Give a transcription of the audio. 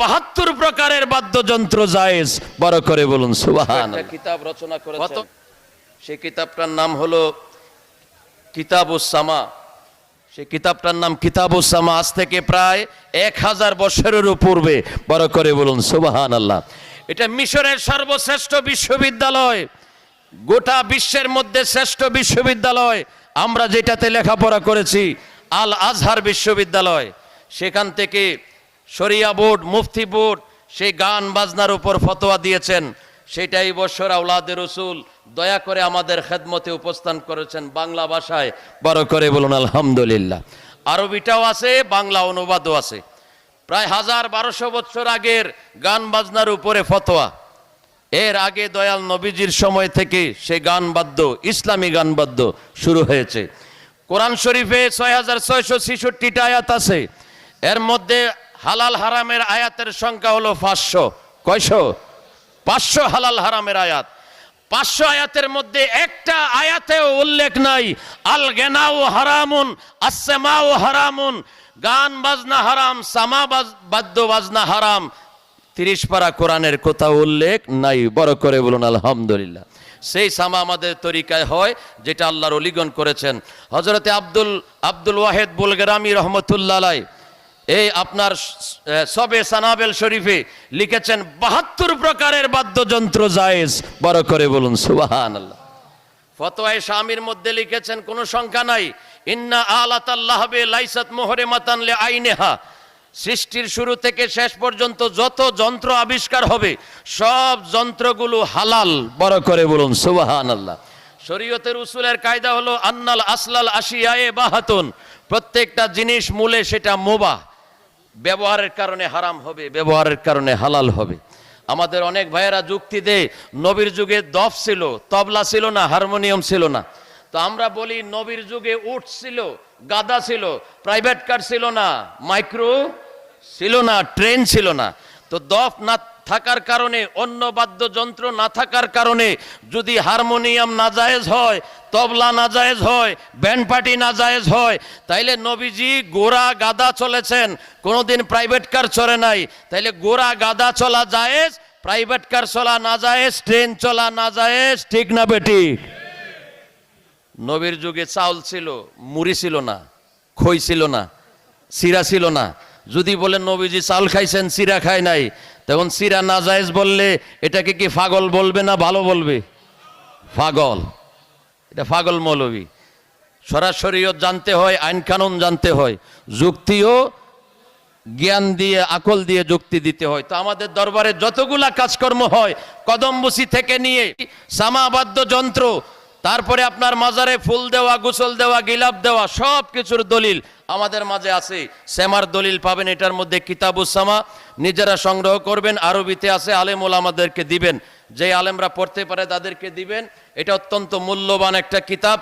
72 প্রকারের বাদ্যযন্ত্র জায়েজ। বড় করে বলুন সুবহানাল্লাহ। একটা কিতাব রচনা করেছেন, সেই কিতাবটার নাম হলো কিতাবুস সামা। সেই কিতাবটার নাম কিতাবুস সামা। আজ থেকে প্রায় 1000 বছরেরও পূর্বে। বড় করে বলুন সুবহানাল্লাহ। এটা মিশরের সর্বশ্রেষ্ঠ বিশ্ববিদ্যালয়, গোটা বিশ্বের মধ্যে শ্রেষ্ঠ বিশ্ববিদ্যালয়। আমরা যেটাতে লেখাপড়া করেছি আল আজহার বিশ্ববিদ্যালয়। সেখান থেকে শরিয়া বোর্ড, মুফতি বোর্ড সেই গান বাজনার উপর ফতোয়া দিয়েছেন। সেটাই বছর আওলাদে রসুল দয়া করে আমাদের খেদমতে উপস্থান করেছেন বাংলা ভাষায়। বড় করে বলুন আলহামদুলিল্লাহ। আরবিটাও আছে, বাংলা অনুবাদও আছে। প্রায় 1200 বছর আগের গান বাজনার উপরে ফতোয়া। এর আগে দয়াল নবীজির সময় থেকে সে গান বাদ্য, ইসলামী গান বাদ্য শুরু হয়েছে। কোরআন শরীফে 6666টা আয়াত আছে। এর মধ্যে হালাল হারামের আয়াতের সংখ্যা হলো 500। কয়শো? 500 হালাল হারামের আয়াত। 500 আয়াতের মধ্যে একটা আয়াতেও উল্লেখ নাই আল গেনাউ হারামুন আসসামাউ হারামুন, গান বাজনা হারাম, সামা বাদ্য বাজনা হারাম। 30 পারা কোরআনের কোথাও উল্লেখ নাই। বড় করে বলুন আলহামদুলিল্লাহ। সেই সামা আমাদের তরিকায় হয়, যেটা আল্লাহর ওলিগণ করেছেন। হযরতে আব্দুল ওয়াহেদ বুলগেরামি রহমতুল্লাহ আলাইহি এই আপনার সবে সানাবেল শরীফে লিখেছেন 72 প্রকারের বাদ্যযন্ত্র জায়েজ। বড় করে বলুন সুবহানাল্লাহ। ফতোয়ায়ে শামির মধ্যে লিখেছেন কোনো সংখ্যা নাই, ইন্না আলাতাল্লাহ বে লাইসাত মুহরিমাতান লি আইনিহা। সৃষ্টির শুরু থেকে শেষ পর্যন্ত যত যন্ত্র আবিষ্কার হবে সব যন্ত্রগুলো হালাল। বড় করে বলুন সুবহানাল্লাহ। শরীয়তের উসুলের কায়দা হলো আন্নাল আসলাল আশিয়ায়ে বাহাতুন, প্রত্যেকটা জিনিস মূলে সেটা মুবাহ, ব্যবহারের কারণে হারাম হবে, ব্যবহারের কারণে হালাল হবে। আমাদের অনেক ভাইয়েরা যুক্তি দেয় নবীর যুগে দফ ছিল, তবলা ছিল না, হারমোনিয়াম ছিল না। তো আমরা বলি নবীর যুগে উট ছিল, গাদা ছিল, প্রাইভেট কার ছিল না, মাইক্রো ছিল না, ট্রেন ছিল না। তো দফ না থাকার কারণে, অন্য বাদ্যযন্ত্র না থাকার কারণে যদি হারমোনিয়াম নাজায়েজ হয়, তবলা নাজায়েজ হয়, ব্যান্ড পার্টি নাজায়েজ হয়, তাইলে নবীজি গোরা গাদা চলেছেন, কোনোদিন প্রাইভেট কার চলে নাই। তাইলে গোরা গাদা চলা জায়েজ, প্রাইভেট কার চলা নাজায়েজ, ট্রেন চলা নাজায়েজ। ঠিক না বেটি? নবীর যুগে চাউল ছিল, মুড়ি ছিল না, খই ছিল না, সিরা ছিল না। যদি বলেন নবীজি চাউল খাইছেন, সিরা খায় নাই, তখন সিরা নাজায়েজ বললে এটাকে কি পাগল বলবে না ভালো বলবে? পাগল। এটা পাগল মৌলবী। সরাসরিয়ত জানতে হয়, আইন কানুন জানতে হয়, যুক্তিও জ্ঞান দিয়ে, আকল দিয়ে যুক্তি দিতে হয়। তো আমাদের দরবারে যতগুলা কাজকর্ম হয়, কদমবুসি থেকে নিয়ে সামাবাদ্য যন্ত্র, তারপরে আপনার মাজারে ফুল দেওয়া, গোসল দেওয়া, গিলাপ দেওয়া, সব কিছুর দলিল আমাদের মাঝে আছে। সেমার দলিল পাবেন এটার মধ্যে কিতাবুস সামা। নিজেরা সংগ্রহ করবেন, আরবিতে আছে, আলেম ওলামাদেরকে দিবেন, যে আলেমরা পড়তে পারে তাদেরকে দিবেন। এটা অত্যন্ত মূল্যবান একটা কিতাব।